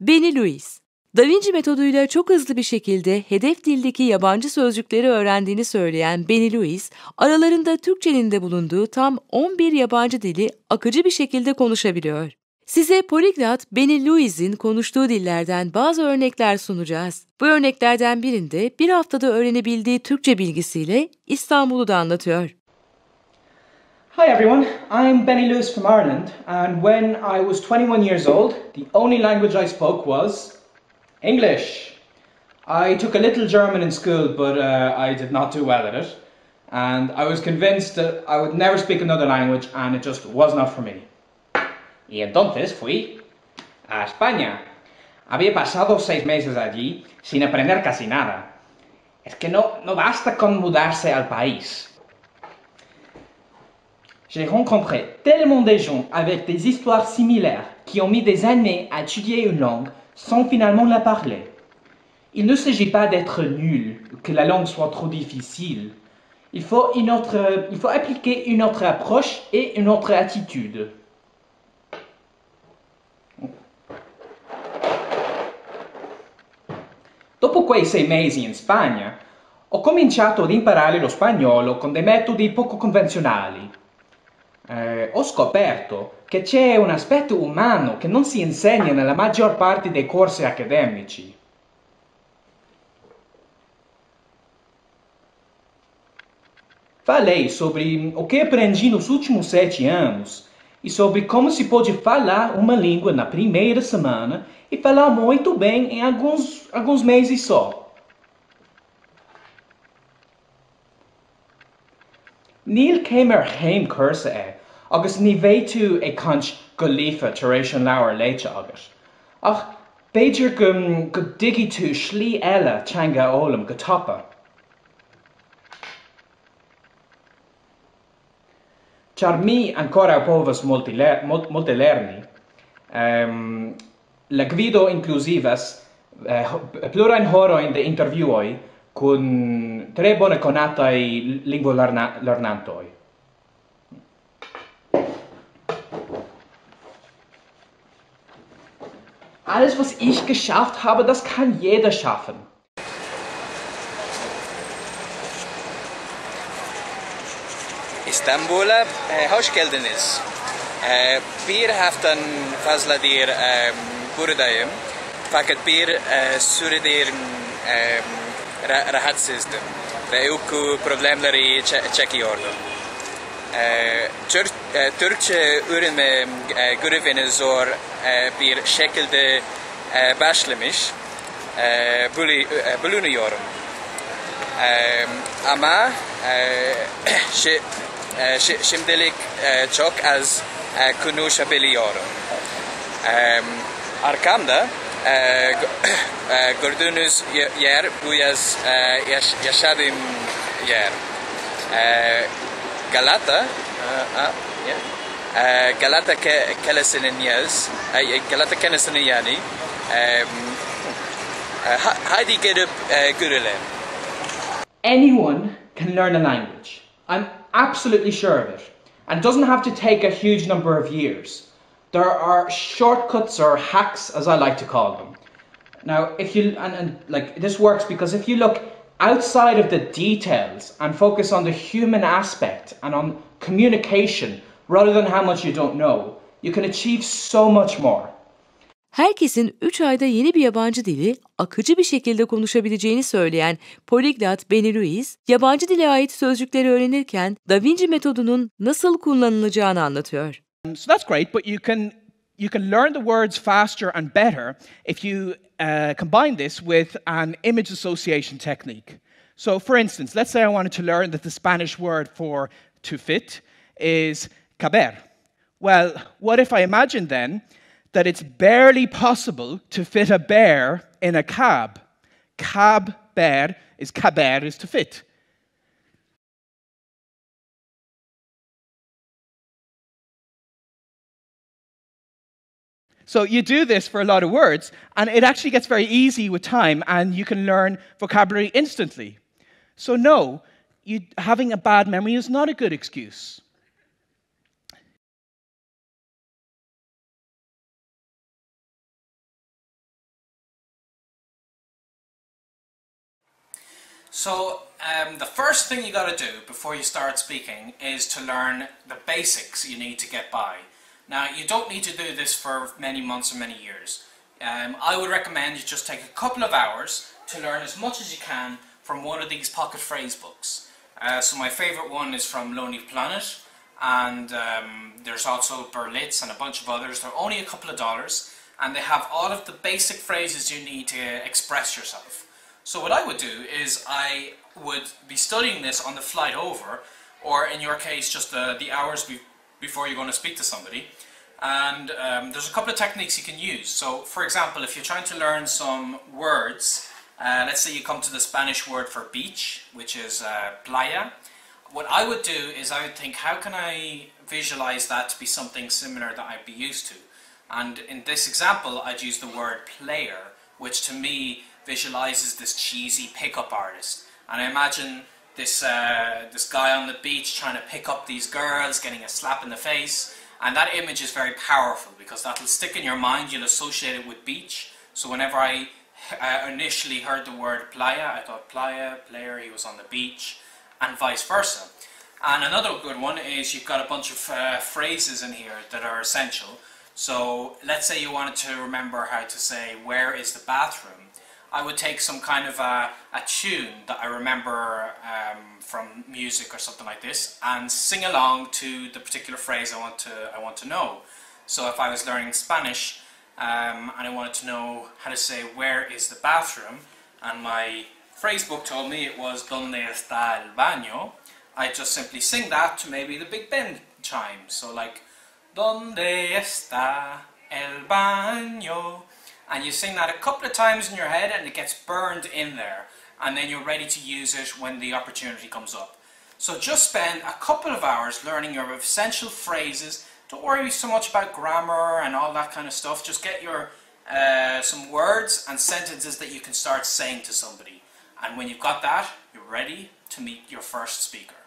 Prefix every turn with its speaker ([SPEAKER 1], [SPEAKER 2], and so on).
[SPEAKER 1] Benny Lewis, Da Vinci metoduyla çok hızlı bir şekilde hedef dildeki yabancı sözcükleri öğrendiğini söyleyen Benny Lewis, aralarında Türkçe'nin de bulunduğu tam 11 yabancı dili akıcı bir şekilde konuşabiliyor. Size Polyglot Benny Lewis'in konuştuğu dillerden bazı örnekler sunacağız. Bu örneklerden birinde bir haftada öğrenebildiği Türkçe bilgisiyle İstanbul'u da anlatıyor.
[SPEAKER 2] Hi everyone, I'm Benny Lewis from Ireland, and when I was 21 years old, the only language I spoke was English. I took a little German in school, but I did not do well at it, and I was convinced that I would never speak another language, and it just was not for me. Y entonces fui a España. Había pasado 6 meses allí sin aprender casi nada. Es que no basta con mudarse al país. J'ai rencontré tellement de gens avec des histoires similaires qui ont mis des années à étudier une langue sans finalement la parler. Il ne s'agit pas d'être nul, que la langue soit trop difficile. Il faut appliquer une autre approche et une autre attitude. Dopo quei 6 mesi in Spagna, ho cominciato ad imparare lo spagnolo con dei metodi poco convenzionali. Ho scoperto che c'è un aspetto umano che non si insegna nella maggior parte dei corsi accademici. Falei sobre o que aprendi nos últimos 7 anos e sobre como se pode falar uma língua na primeira semana e falar muito bem em alguns meses só. Níl céimar chéim cursa agus ní bhéadú ag caint go líofa tar éis an leabhar léite agat. Ach, b'fhéidir go dtigi tú slí eile teanga ólam go tapa. Char mi ancora povas multe lerni, la gvido inclusivas plurajn horojn de intervjuoj kun tre bone konataj lingvolernantoj. Alles, was ich geschafft habe, das kann jeder schaffen.
[SPEAKER 3] İstanbul'a hoş geldiniz. Bir haftan fazladır buradayım. Fakat bir süredir rahatsızdım ve uyku problemleri çekiyordum. Türkçe öğrenme görevini zor bir şekilde başlamış bulunuyorum. Ama şimdilik çok az konuşabiliyorum. Arkamda gördüğünüz yer bu yaz yaşadığım yer. Galata Kalesi'nin yani haydi gelip görelim.
[SPEAKER 2] Anyone can learn a language. I'm absolutely sure of it. And it doesn't have to take a huge number of years. There are shortcuts or hacks, as I like to call them. Now, if you, like, this works because if you look outside of the details and focus on the human aspect and on communication rather than how much you don't know, you can achieve so much more.
[SPEAKER 1] Herkesin 3 ayda yeni bir yabancı dili akıcı bir şekilde konuşabileceğini söyleyen Polyglot Benny Lewis, yabancı dile ait sözcükleri öğrenirken Da Vinci metodunun nasıl kullanılacağını anlatıyor.
[SPEAKER 4] So that's great, but you can learn the words faster and better if you combine this with an image association technique. So for instance, let's say I wanted to learn that the Spanish word for to fit is caber. Well, what if I imagine then that it's barely possible to fit a bear in a cab? Caber is to fit. So you do this for a lot of words, and it actually gets very easy with time, and you can learn vocabulary instantly. So no, having a bad memory is not a good excuse.
[SPEAKER 5] So the first thing you got to do before you start speaking is to learn the basics you need to get by. Now, you don't need to do this for many months or many years. I would recommend you just take a couple of hours to learn as much as you can from one of these pocket phrase books. So my favourite one is from Lonely Planet, and there's also Berlitz and a bunch of others. They're only a couple of dollars, and they have all of the basic phrases you need to express yourself. So what I would do is I would be studying this on the flight over, or in your case just the hours before you're going to speak to somebody. And there's a couple of techniques you can use. So for example, if you're trying to learn some words, let's say you come to the Spanish word for beach, which is playa. What I would do is I would think, how can I visualize that to be something similar that I'd be used to? And in this example, I'd use the word player, which to me visualizes this cheesy pickup artist. And I imagine this guy on the beach trying to pick up these girls, getting a slap in the face. And that image is very powerful because that will stick in your mind. You'll associate it with beach. So whenever I initially heard the word playa, I thought playa, player, he was on the beach, and vice versa. And another good one is you've got a bunch of phrases in here that are essential. So let's say you wanted to remember how to say, where is the bathroom? I would take some kind of a tune that I remember from music or something like this and sing along to the particular phrase I want to know. So if I was learning Spanish and I wanted to know how to say where is the bathroom, and my phrase book told me it was ¿Dónde está el baño?, I just simply sing that to maybe the Big Ben chime. So like ¿Dónde está el baño? And you sing that a couple of times in your head and it gets burned in there, and then you're ready to use it when the opportunity comes up. So just spend a couple of hours learning your essential phrases. Don't worry so much about grammar and all that kind of stuff. Just get your some words and sentences that you can start saying to somebody. And when you've got that, you're ready to meet your first speaker.